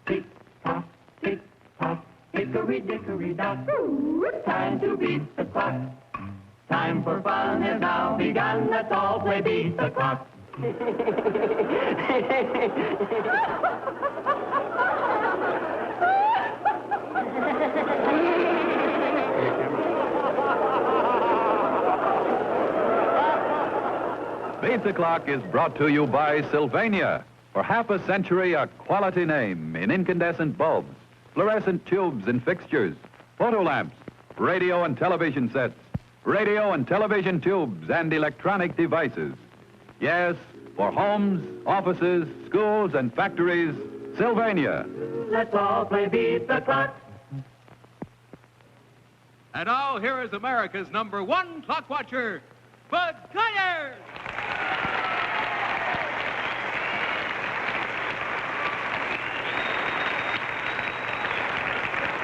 Tick-tock, tick-tock, hickory-dickory-dock. Time to beat the clock. Time for fun has now begun. Let's all play beat the clock. Beat the Clock is brought to you by Sylvania. For half a century, a quality name in incandescent bulbs, fluorescent tubes and fixtures, photo lamps, radio and television sets, radio and television tubes, and electronic devices. Yes, for homes, offices, schools, and factories, Sylvania. Let's all play beat the clock. And now, here is America's #1 clock watcher, Bud Collyer.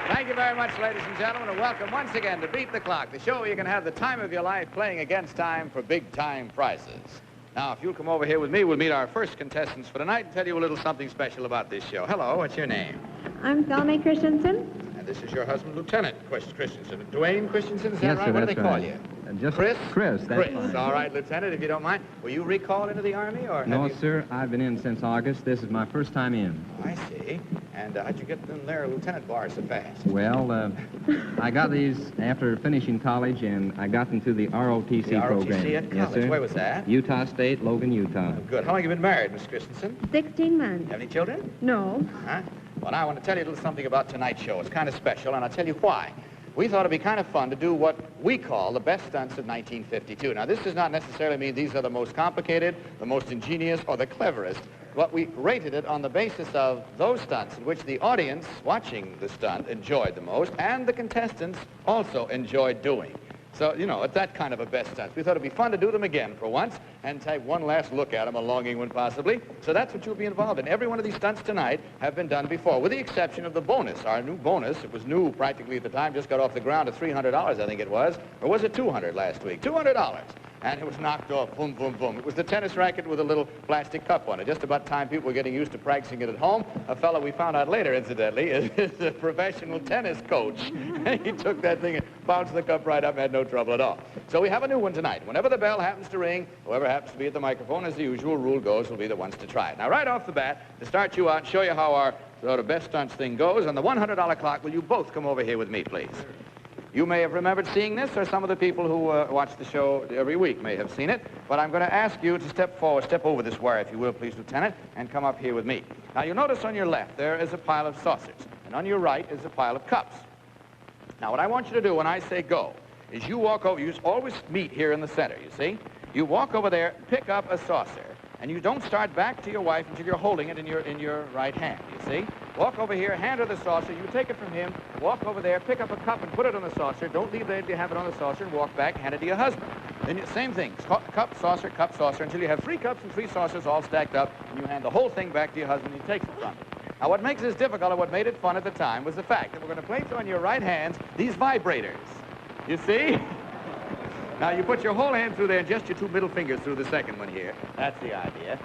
Thank you very much, ladies and gentlemen, and welcome once again to Beat the Clock, the show where you can have the time of your life playing against time for big-time prizes. Now, if you'll come over here with me, we'll meet our first contestants for tonight and tell you a little something special about this show. Hello, what's your name? I'm Salome Christensen. And this is your husband, Lieutenant Christensen. Dwayne Christensen, is that Yes, right? sir, What do that's they call right. you? Just Chris? Chris, that's fine. All right, Lieutenant, if you don't mind. Were you recalled into the Army, or No, have you... sir, I've been in since August. This is my first time in. Oh, I see. And how'd you get them there, Lieutenant bar, so fast? Well, I got these after finishing college, and I got them through the ROTC The program. ROTC at college. Yes, sir. Where was that? Utah State, Logan, Utah. Oh, good. How long have you been married, Miss Christensen? 16 months. Have any children? No. Huh? Well, now I want to tell you a little something about tonight's show. It's kind of special, and I'll tell you why. We thought it'd be kind of fun to do what we call the best stunts of 1952. Now, this does not necessarily mean these are the most complicated, the most ingenious, or the cleverest. But we rated it on the basis of those stunts in which the audience watching the stunt enjoyed the most, and the contestants also enjoyed doing. So, you know, it's that kind of a best stunt. We thought it'd be fun to do them again for once and take one last look at them, a longing one possibly. So that's what you'll be involved in. Every one of these stunts tonight have been done before, with the exception of the bonus. Our new bonus, it was new practically at the time, just got off the ground at $300, I think it was. Or was it $200 last week? $200. And it was knocked off, boom, boom, boom. It was the tennis racket with a little plastic cup on it. Just about time people were getting used to practicing it at home. A fellow we found out later, incidentally, is a professional tennis coach. He took that thing and bounced the cup right up and had no trouble at all. So we have a new one tonight. Whenever the bell happens to ring, whoever happens to be at the microphone, as the usual rule goes, will be the ones to try it. Now, right off the bat, to start you out and show you how our sort of best stunts thing goes, on the $100 clock, will you both come over here with me, please? You may have remembered seeing this, or some of the people who watch the show every week may have seen it, but I'm going to ask you to step forward, step over this wire, if you will, please, Lieutenant, and come up here with me. Now, you'll notice on your left there is a pile of saucers, and on your right is a pile of cups. Now, what I want you to do when I say go is you walk over, you always meet here in the center, you see? You walk over there, pick up a saucer, and you don't start back to your wife until you're holding it in your right hand, you see? Walk over here, hand her the saucer, you take it from him, walk over there, pick up a cup and put it on the saucer. Don't leave there to have it on the saucer, and walk back, hand it to your husband. Then same thing, cup, saucer, until you have 3 cups and 3 saucers all stacked up, and you hand the whole thing back to your husband, and he takes it from you. Now, what makes this difficult, and what made it fun at the time, was the fact that we're going to place on your right hands these vibrators. You see? Now, you put your whole hand through there and just your 2 middle fingers through the second one here. That's the idea.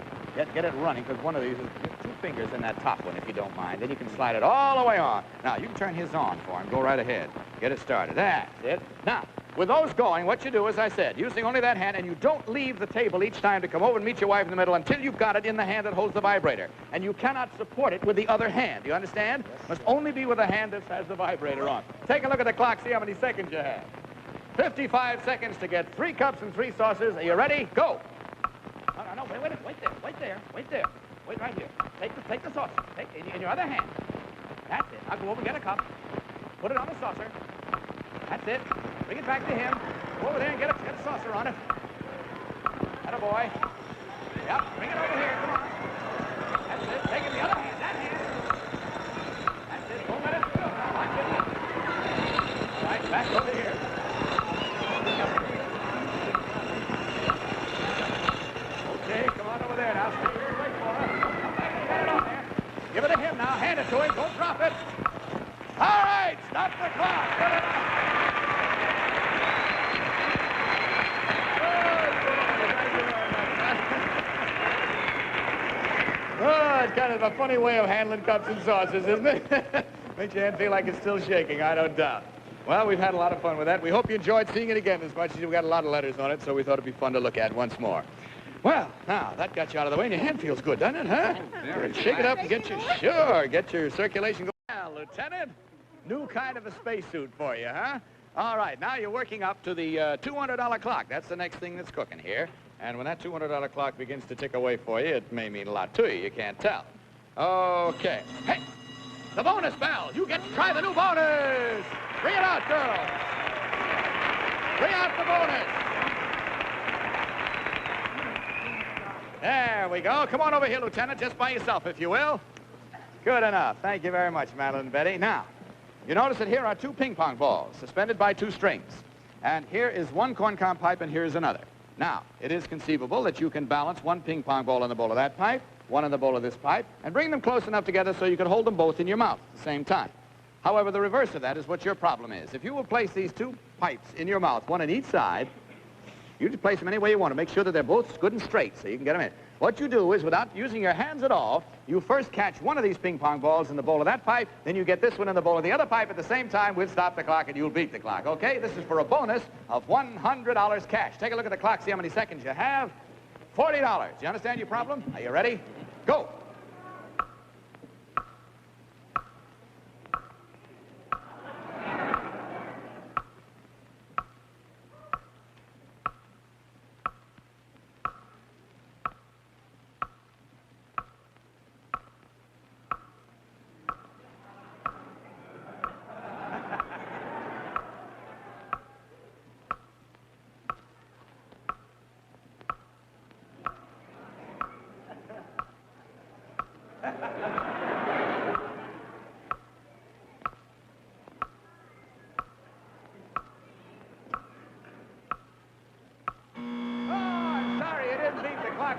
Get it running, because one of these is 2 fingers in that top one, if you don't mind. Then you can slide it all the way on. Now, you can turn his on for him. Go right ahead. Get it started. That's it. Now, with those going, what you do, as I said, using only that hand, and you don't leave the table each time to come over and meet your wife in the middle until you've got it in the hand that holds the vibrator. And you cannot support it with the other hand. Do you understand? Yes. Must only be with the hand that has the vibrator on. Take a look at the clock. See how many seconds you have. 55 seconds to get 3 cups and 3 saucers. Are you ready? Go. No, wait there. Wait right here. Take the saucer. Take in your other hand. That's it. Now go over and get a cup. Put it on the saucer. That's it. Bring it back to him. Go over there and get a saucer on it. Atta boy. Yep, bring it over here. Come on. That's it. Take it the other hand. That hand. That's it. Don't let it go. Watch it. All right, back over here. Okay, come on over there now. Stay here and wait for her. Get it on there. Give it to him now. Hand it to him. Don't drop it. All right, stop the clock. Good enough. it's kind of a funny way of handling cups and saucers, isn't it? Makes your hand feel like it's still shaking, I don't doubt. Well, we've had a lot of fun with that. We hope you enjoyed seeing it again as much as we got a lot of letters on it, so we thought it'd be fun to look at once more. Well, now, that got you out of the way, and your hand feels good, doesn't it, huh? Shake it up and get your circulation going. Well, Lieutenant, new kind of a spacesuit for you, huh? All right, now you're working up to the $200 clock. That's the next thing that's cooking here. And when that $200 clock begins to tick away for you, it may mean a lot to you. You can't tell. Okay. Hey, the bonus bell. You get to try the new bonus. Bring it out, girl. Bring out the bonus. There we go. Come on over here, Lieutenant, just by yourself, if you will. Good enough. Thank you very much, Madeline and Betty. Now, you notice that here are 2 ping-pong balls suspended by 2 strings. And here is one corncob pipe, and here's another. Now, it is conceivable that you can balance 1 ping-pong ball in the bowl of that pipe, 1 in the bowl of this pipe, and bring them close enough together so you can hold them both in your mouth at the same time. However, the reverse of that is what your problem is. If you will place these 2 pipes in your mouth, 1 on each side, you just place them any way you want to make sure that they're both good and straight so you can get them in. What you do is, without using your hands at all, you first catch 1 of these ping-pong balls in the bowl of that pipe, then you get this one in the bowl of the other pipe at the same time. We'll stop the clock and you'll beat the clock, okay? This is for a bonus of $100 cash. Take a look at the clock, see how many seconds you have. $40. You understand your problem? Are you ready? Go.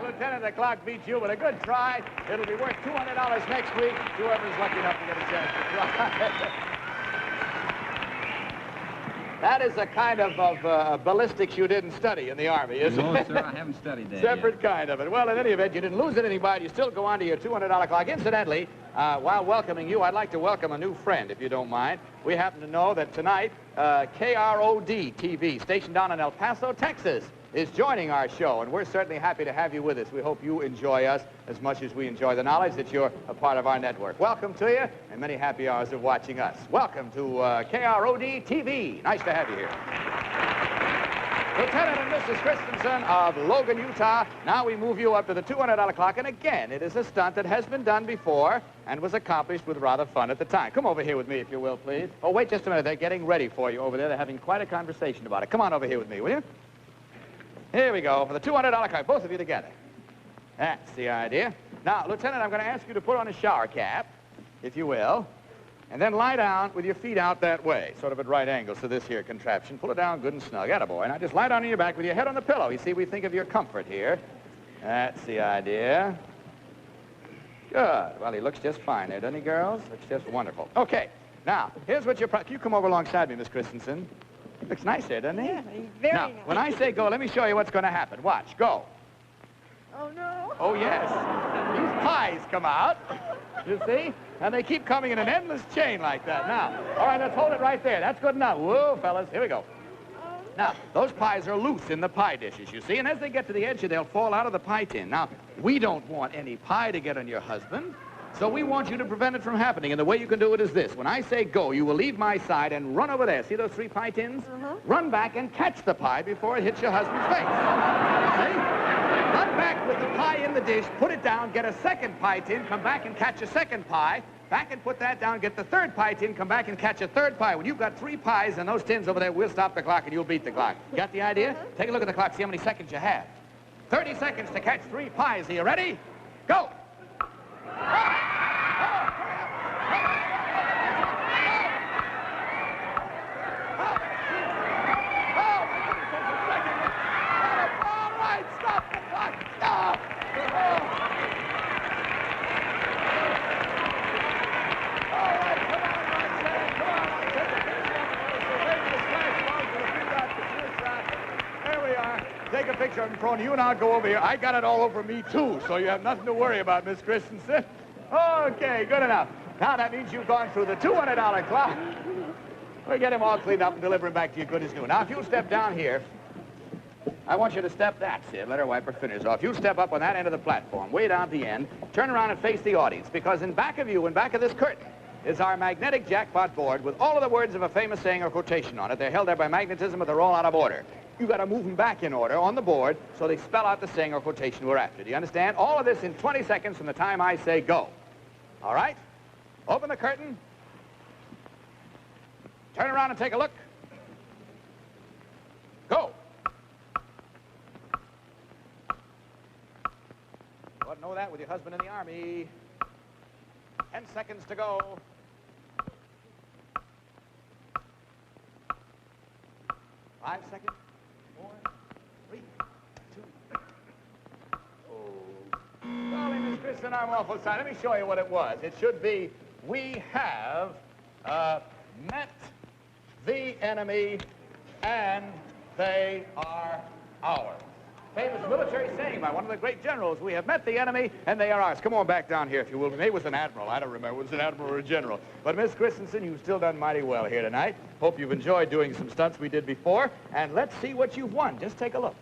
Lieutenant, the clock beats you, but a good try. It'll be worth $200 next week. Whoever's lucky enough to get a chance to try. That is a kind of ballistics you didn't study in the Army, isn't it? No, sir, I haven't studied that Separate yet. kind of it. Well, in any event, you didn't lose anything by it. You still go on to your $200 clock. Incidentally, while welcoming you, I'd like to welcome a new friend, if you don't mind. We happen to know that tonight, KROD TV, stationed down in El Paso, Texas, is joining our show, and we're certainly happy to have you with us. We hope you enjoy us as much as we enjoy the knowledge that you're a part of our network. Welcome to you, and many happy hours of watching us. Welcome to KROD TV. Nice to have you here. Lieutenant and Mrs. Christensen of Logan, Utah. Now we move you up to the $200 clock, and again, it is a stunt that has been done before and was accomplished with rather fun at the time. Come over here with me, if you will, please. Oh, wait just a minute. They're getting ready for you over there. They're having quite a conversation about it. Come on over here with me, will you? Here we go, for the $200 card, both of you together. That's the idea. Now, Lieutenant, I'm going to ask you to put on a shower cap, if you will, and then lie down with your feet out that way, sort of at right angles to this here contraption. Pull it down good and snug. Attaboy. Now, just lie down on your back with your head on the pillow. You see, we think of your comfort here. That's the idea. Good. Well, he looks just fine there, doesn't he, girls? Looks just wonderful. Okay. Now, here's what you're... You come over alongside me, Miss Christensen. Looks nice there, doesn't he? Yeah, very now, nice. when I say go, let me show you what's going to happen. Watch. Go. Oh, no. Oh, yes. These pies come out, you see? And they keep coming in an endless chain like that. Now, all right, let's hold it right there. That's good enough. Whoa, fellas. Here we go. Now, those pies are loose in the pie dishes, you see? And as they get to the edge, they'll fall out of the pie tin. Now, we don't want any pie to get on your husband. So we want you to prevent it from happening, and the way you can do it is this. When I say go, you will leave my side and run over there. See those 3 pie tins? Run back and catch the pie before it hits your husband's face. See? Run back with the pie in the dish, put it down, get a second pie tin, come back and catch a second pie, back and put that down, get the 3rd pie tin, come back and catch a 3rd pie. When you've got 3 pies and those tins over there, we'll stop the clock and you'll beat the clock. Got the idea? Take a look at the clock, see how many seconds you have. 30 seconds to catch 3 pies. Are you ready? Go! prone. You and I'll go over here. I got it all over me, too, so you have nothing to worry about, Miss Christensen. Okay, good enough. Now that means you've gone through the $200 clock. We'll get him all cleaned up and deliver him back to you good as new. Now, if you'll step down here, I want you to step, that's it, let her wipe her fingers off. You step up on that end of the platform, way down at the end, turn around and face the audience, because in back of you, in back of this curtain, is our magnetic jackpot board with all of the words of a famous saying or quotation on it. They're held there by magnetism, but they're all out of order. You've got to move them back in order on the board so they spell out the saying or quotation we're after. Do you understand? All of this in 20 seconds from the time I say go. All right? Open the curtain. Turn around and take a look. Go. You ought to know that with your husband in the Army. 10 seconds to go. 5 seconds. 4, 3, 2. Oh. Golly, Miss Kristen, I'm awful sorry. Let me show you what it was. It should be, we have met the enemy and they are ours. Famous military saying by one of the great generals. We have met the enemy, and they are ours. Come on back down here, if you will. Maybe it was an admiral. I don't remember. It was an admiral or a general. But, Miss Christensen, you've still done mighty well here tonight. Hope you've enjoyed doing some stunts we did before. And let's see what you've won. Just take a look.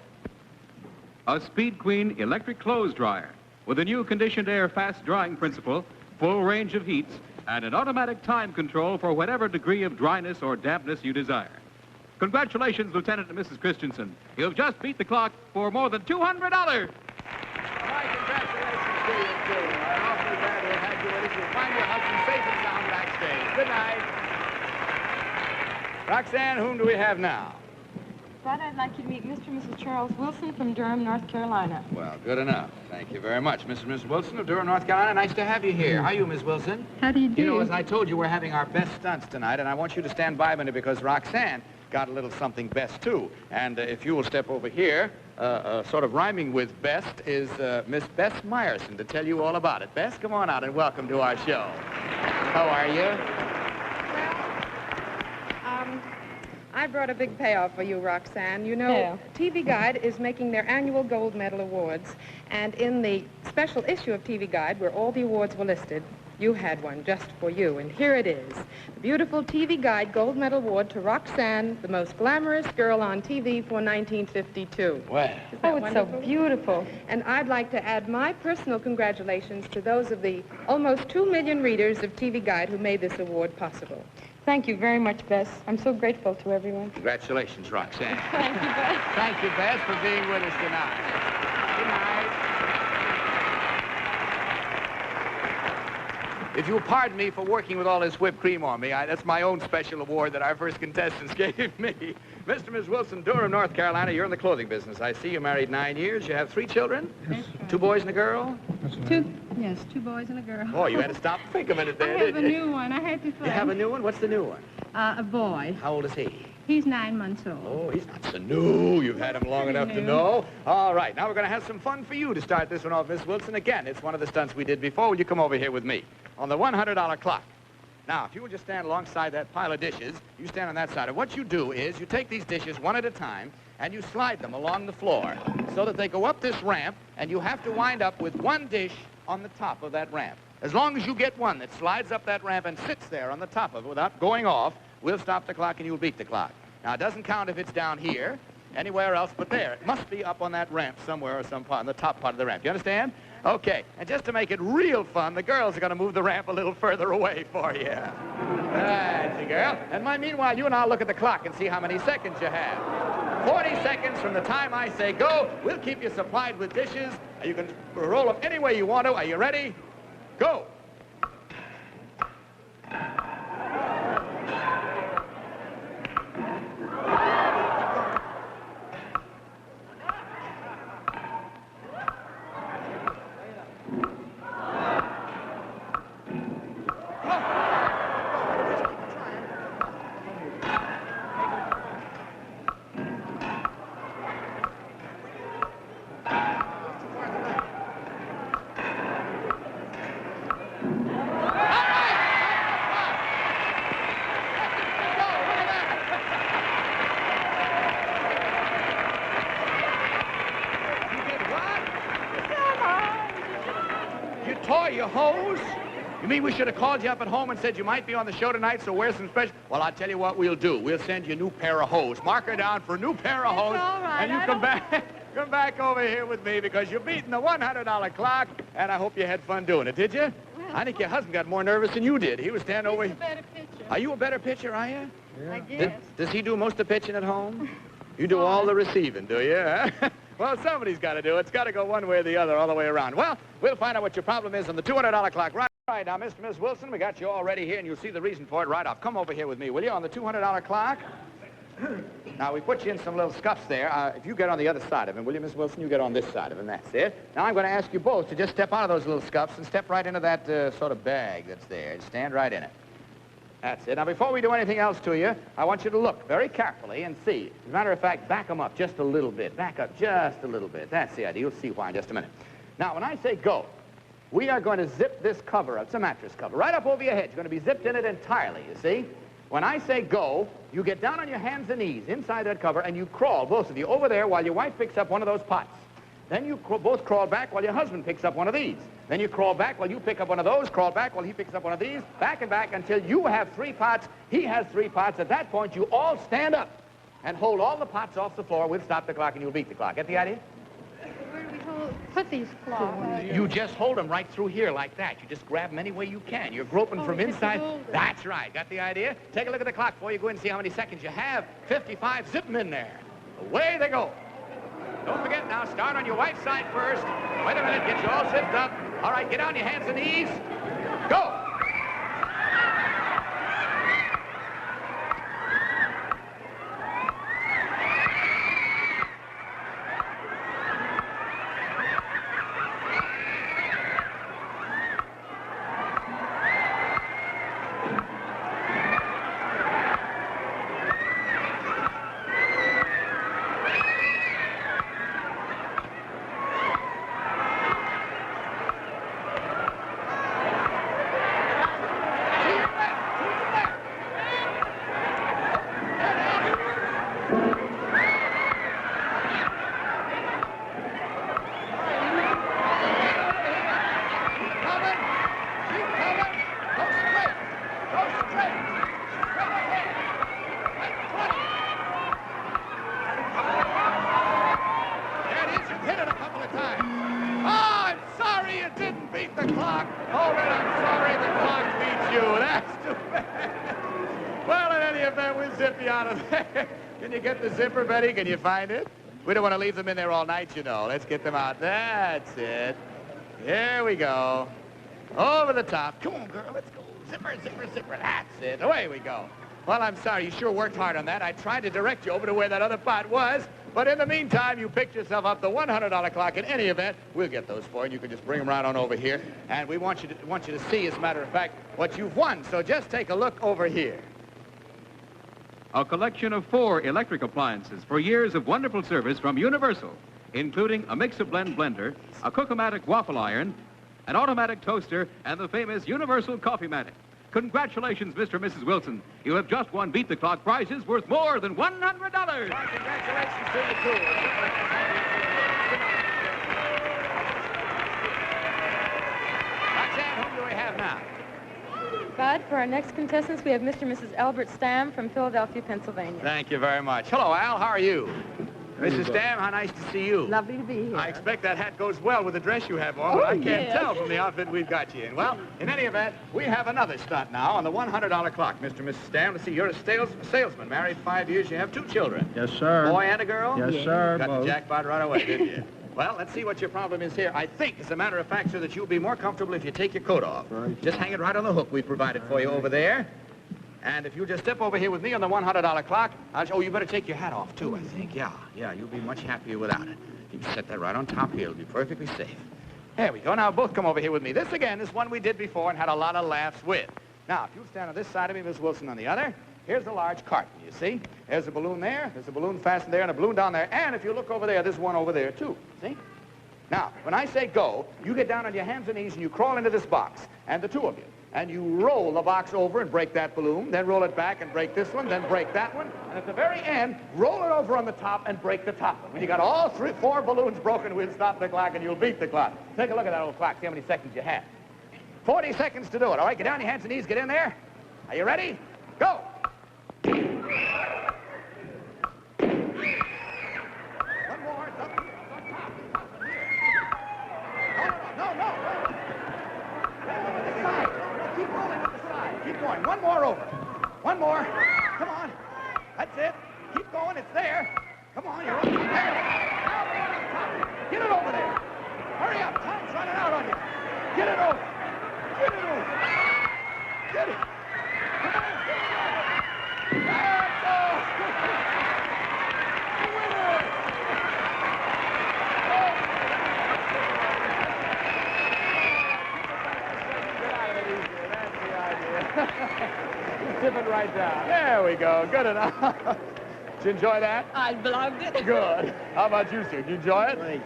A Speed Queen electric clothes dryer with a new conditioned air fast drying principle, full range of heats, and an automatic time control for whatever degree of dryness or dampness you desire. Congratulations, Lieutenant and Mrs. Christensen. You've just beat the clock for more than $200. My congratulations to you, too. I'm awfully glad to have had you with us. You'll find your husband safe and sound backstage. Good night. Roxanne, whom do we have now? Bud, I'd like you to meet Mr. and Mrs. Charles Wilson from Durham, North Carolina. Well, good enough. Thank you very much. Mr. and Mrs. Wilson of Durham, North Carolina. Nice to have you here. How are you, Miss Wilson? How do you do? You know, as I told you, we're having our best stunts tonight, and I want you to stand by a minute because Roxanne got a little something best, too. And if you will step over here, sort of rhyming with best is Miss Bess Meyerson to tell you all about it. Bess, come on out and welcome to our show. How are you? I brought a big payoff for you, Roxanne. You know, TV Guide is making their annual Gold Medal Awards, and in the special issue of TV Guide, where all the awards were listed, you had one just for you, and here it is. The beautiful TV Guide Gold Medal Award to Roxanne, the most glamorous girl on TV for 1952. Well. Oh, it's so beautiful. And I'd like to add my personal congratulations to those of the almost 2 million readers of TV Guide who made this award possible. Thank you very much, Bess. I'm so grateful to everyone. Congratulations, Roxanne. Thank you, Bess. Thank you, Bess, for being with us tonight. Good night. If you'll pardon me for working with all this whipped cream on me, that's my own special award that our first contestants gave me. Mr. and Ms. Wilson, Durham, North Carolina, you're in the clothing business. I see you married 9 years. You have 3 children? Yes. 2 boys and a girl? 2 boys and a girl. Oh, you had to stop and think a minute there, I have didn't a you? new one. I had to find. You have a new one? What's the new one? A boy. How old is he? He's 9 months old. Oh, he's not so new. You've had him long enough to know. All right, now we're going to have some fun for you to start this one off, Miss Wilson. Again, it's one of the stunts we did before. Will you come over here with me on the $100 clock? Now, if you will just stand alongside that pile of dishes, you stand on that side. And what you do is you take these dishes one at a time, and you slide them along the floor so that they go up this ramp, and you have to wind up with 1 dish on the top of that ramp. As long as you get one that slides up that ramp and sits there on the top of it without going off, we'll stop the clock and you'll beat the clock. Now, it doesn't count if it's down here, anywhere else but there. It must be up on that ramp somewhere or some part, on the top part of the ramp. You understand? Okay, and just to make it real fun, the girls are going to move the ramp a little further away for you. That's the girl. And meanwhile, you and I'll look at the clock and see how many seconds you have. 40 seconds from the time I say go. We'll keep you supplied with dishes. You can roll them any way you want to. Are you ready? Go. Boy, you hose. You mean we should have called you up at home and said you might be on the show tonight, so wear some special... Well, I'll tell you what we'll do. We'll send you a new pair of hose. Mark her down for a new pair of hose. All right. And you come back over here with me because you're beating the $100 clock, and I hope you had fun doing it, did you? Well, I think your husband got more nervous than you did. He was standing over he's here. a better pitcher. Are you a better pitcher, are you? I guess. Does he do most of the pitching at home? You do all the receiving, do you? Huh? Well, somebody's got to do it. It's got to go one way or the other, all the way around. Well, we'll find out what your problem is on the $200 clock. Right now, Mr. and Miss Wilson, we got you all ready here, and you'll see the reason for it right off. Come over here with me, will you, on the $200 clock? Now, we put you in some little scuffs there. If you get on the other side of him, will you, Miss Wilson? You get on this side of him. That's it. Now, I'm going to ask you both to just step out of those little scuffs and step right into that sort of bag that's there. Stand right in it. That's it. Now, before we do anything else to you, I want you to look very carefully and see. As a matter of fact, back them up just a little bit. Back up just a little bit. That's the idea. You'll see why in just a minute. Now, when I say go, we are going to zip this cover up. It's a mattress cover. Right up over your head. You're going to be zipped in it entirely, you see? When I say go, you get down on your hands and knees inside that cover, and you crawl, both of you, over there while your wife picks up one of those pots. Then you both crawl back while your husband picks up one of these. Then you crawl back while you pick up one of those, crawl back while he picks up one of these, back and back until you have 3 pots, he has 3 pots. At that point, you all stand up and hold all the pots off the floor. We'll stop the clock and you'll beat the clock. Get the idea? Where do we put these cloths? You just hold them right through here like that. You just grab them any way you can. You're groping from inside. That's right. Got the idea? Take a look at the clock before you go in and see how many seconds you have. 55. Zip them in there. Away they go. Don't forget now, start on your wife's side first. Wait a minute, get you all zipped up. All right, get on your hands and knees. Go! Can you get the zipper, Betty? Can you find it? We don't want to leave them in there all night, you know. Let's get them out. That's it. Here we go. Over the top. Come on, girl. Let's go. Zipper, zipper, zipper. That's it. Away we go. Well, I'm sorry. You sure worked hard on that. I tried to direct you over to where that other pot was. But in the meantime, you picked yourself up the $100 clock. In any event, we'll get those for you. You can just bring them right on over here. And we want you to see, as a matter of fact, what you've won. So just take a look over here. A collection of 4 electric appliances for years of wonderful service from Universal, including a mix-a-blend blender, a Cook-O-Matic waffle iron, an automatic toaster, and the famous Universal Coffee-Matic. Congratulations, Mr. and Mrs. Wilson. You have just won Beat the Clock prizes worth more than $100. Well, congratulations to you, too. Roxanne, whom do we have now? Bud, for our next contestants, we have Mr. and Mrs. Albert Stamm from Philadelphia, Pennsylvania. Thank you very much. Hello, Al. How are you? Mrs. Stamm, how nice to see you. Lovely to be here. I expect that hat goes well with the dress you have on, but I can't tell from the outfit we've got you in. Well, in any event, we have another stunt now on the $100 clock. Mr. and Mrs. Stamm, let's see, you're a salesman, married 5 years. You have 2 children. Yes, sir. Boy and a girl? Yes, sir. Got both. the jackpot right away, didn't you? Well, let's see what your problem is here. I think, as a matter of fact, sir, that you'll be more comfortable if you take your coat off. Right. Just hang it right on the hook we've provided for you over there. And if you'll just step over here with me on the $100 clock, oh, you better take your hat off, too, I think. Yeah, you'll be much happier without it. You can set that right on top here. It'll be perfectly safe. There we go. Now, both come over here with me. This, again, is one we did before and had a lot of laughs with. Now, if you'll stand on this side of me, Miss Wilson on the other, here's a large carton, you see? There's a balloon there, there's a balloon fastened there, and a balloon down there. And if you look over there, there's one over there, too. See? Now, when I say go, you get down on your hands and knees and you crawl into this box, and the 2 of you. And you roll the box over and break that balloon, then roll it back and break this one, then break that one, and at the very end, roll it over on the top and break the top one. When you got all 4 balloons broken, we'll stop the clock and you'll beat the clock. Take a look at that old clock, see how many seconds you have. 40 seconds to do it. All right, get down on your hands and knees. Get in there. Are you ready? Go. One more. It's up here. It's on top. It's up here. No. Over the side. No, keep rolling up the side. Keep going. One more over. One more. Come on. That's it. Keep going. It's there. Come on. You're up there. Now the one on top. Get it over there. Hurry up. Time's running out on you. Get it over. Get it over. Get it. Come on. Get it over. That's all. The winner. Get out of it easier. That's the idea. Tip it right down. There we go. Good enough. Did you enjoy that? I loved it. Good. How about you, Sue? Did you enjoy it? Great.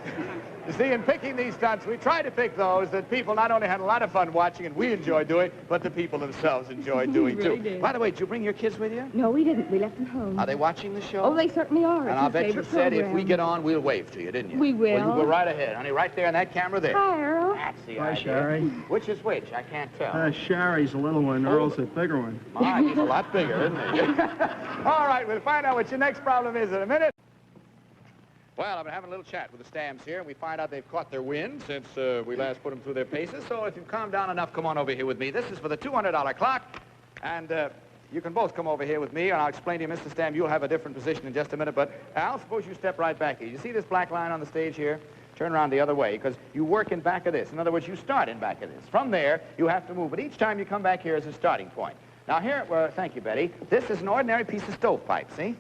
You see, in picking these stunts, we tried to pick those that people not only had a lot of fun watching and we enjoyed doing, but the people themselves enjoyed doing, really too. did. By the way, did you bring your kids with you? No, we didn't. We left them home. Are they watching the show? Oh, they certainly are. And I'll bet you said if we get on, we'll wave to you, didn't you? We will. Well, you go right ahead, honey, right there in that camera there. Hi, Earl. That's the Hi, idea. Sherry. Which is which? I can't tell. Sherry's a little one. Earl's a bigger one. My, he's a lot bigger, isn't he? All right, we'll find out what your next problem is in a minute. Well, I've been having a little chat with the Stamms here, and we find out they've caught their wind since we last put them through their paces. So if you've calmed down enough, come on over here with me. This is for the $200 clock, and you can both come over here with me, and I'll explain to you, Mr. Stamm, you'll have a different position in just a minute, but Al, suppose you step right back here. You see this black line on the stage here? Turn around the other way, because you work in back of this. In other words, you start in back of this. From there, you have to move, but each time you come back here is a starting point. Now here, well, thank you, Betty. This is an ordinary piece of stovepipe, see?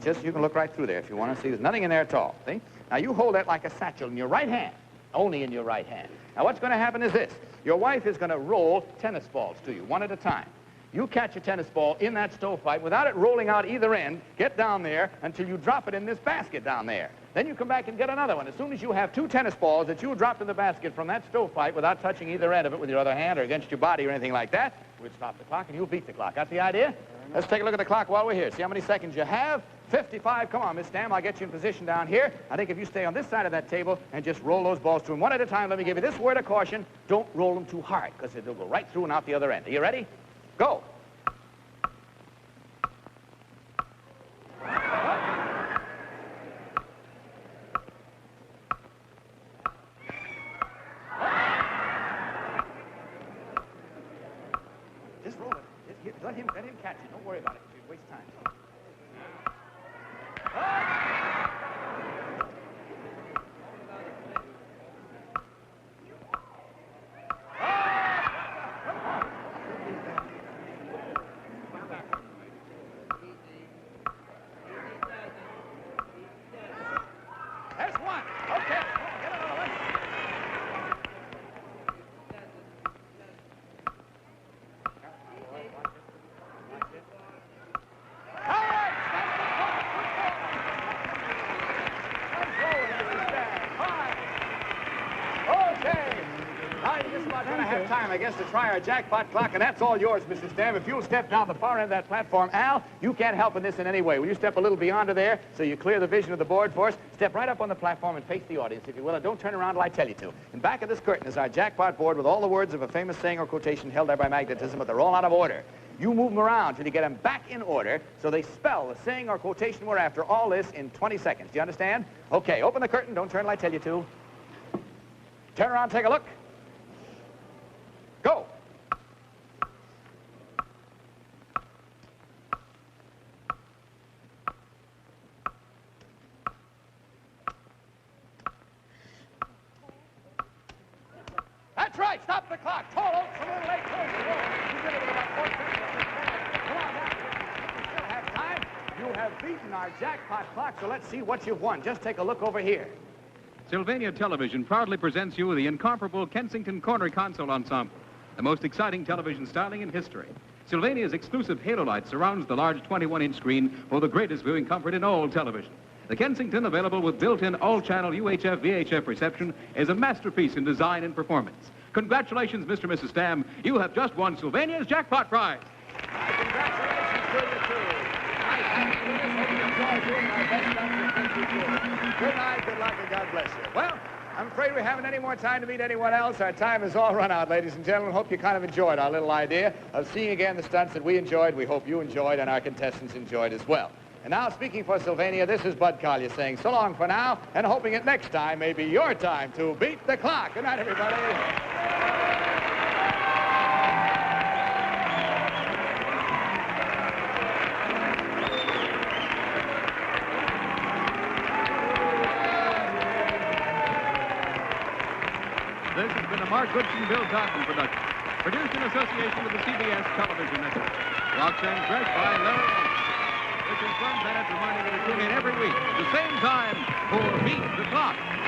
Just, you can look right through there if you want to see. There's nothing in there at all, see? Now, you hold that like a satchel in your right hand, only in your right hand. Now, what's going to happen is this. Your wife is going to roll tennis balls to you, one at a time. You catch a tennis ball in that stovepipe without it rolling out either end, get down there until you drop it in this basket down there. Then you come back and get another one. As soon as you have 2 tennis balls that you dropped in the basket from that stovepipe without touching either end of it with your other hand or against your body or anything like that, we'll stop the clock and you'll beat the clock. Got the idea? Let's take a look at the clock while we're here. See how many seconds you have. 55. Come on, Miss Stamm, I'll get you in position down here. I think if you stay on this side of that table and just roll those balls to him one at a time, let me give you this word of caution. Don't roll them too hard, because they'll go right through and out the other end. Are you ready? Go. Just roll it. Just let him catch it. Don't worry about it. You waste time. There's one. Okay. Get another one. All right. Okay. Now you're just about going to have time, I guess, to try our jackpot clock, and that's all yours, Mrs. Stamm. If you'll step down the far end of that platform, Al, you can't help in this in any way. Will you step a little beyond there so you clear the vision of the board for us? Step right up on the platform and face the audience, if you will, and don't turn around till I tell you to. In back of this curtain is our jackpot board with all the words of a famous saying or quotation held there by magnetism, but they're all out of order. You move them around till you get them back in order so they spell the saying or quotation we're after, all this in 20 seconds. Do you understand? Okay, open the curtain. Don't turn till I tell you to. Turn around, take a look. Go. That's right. Stop the clock. Tall oaks, a little late. Close the door. You did it with about 4 seconds. Come on now. You still have time. You have beaten our jackpot clock, so let's see what you've won. Just take a look over here. Sylvania Television proudly presents you the incomparable Kensington Corner Console Ensemble, the most exciting television styling in history. Sylvania's exclusive halo light surrounds the large 21-inch screen for the greatest viewing comfort in all television. The Kensington, available with built-in all-channel UHF VHF reception, is a masterpiece in design and performance. Congratulations, Mr. and Mrs. Stamm. You have just won Sylvania's jackpot prize. Congratulations to you, too. Nice having you with us. Hope you enjoyed doing our best stuff. Good night, good luck, and God bless you. Well, I'm afraid we haven't any more time to meet anyone else. Our time has all run out, ladies and gentlemen. Hope you kind of enjoyed our little idea of seeing again the stunts that we enjoyed. We hope you enjoyed and our contestants enjoyed as well. And now, speaking for Sylvania, this is Bud Collyer saying so long for now, and hoping that next time may be your time to beat the clock. Good night, everybody. This has been a Mark Goodson, Bill Cotton production. Produced in association with the CBS Television Network. Roxanne Dressed by Larry Ellis. This is Fun Bennett reminding you to tune in every week at the same time for Beat the Clock.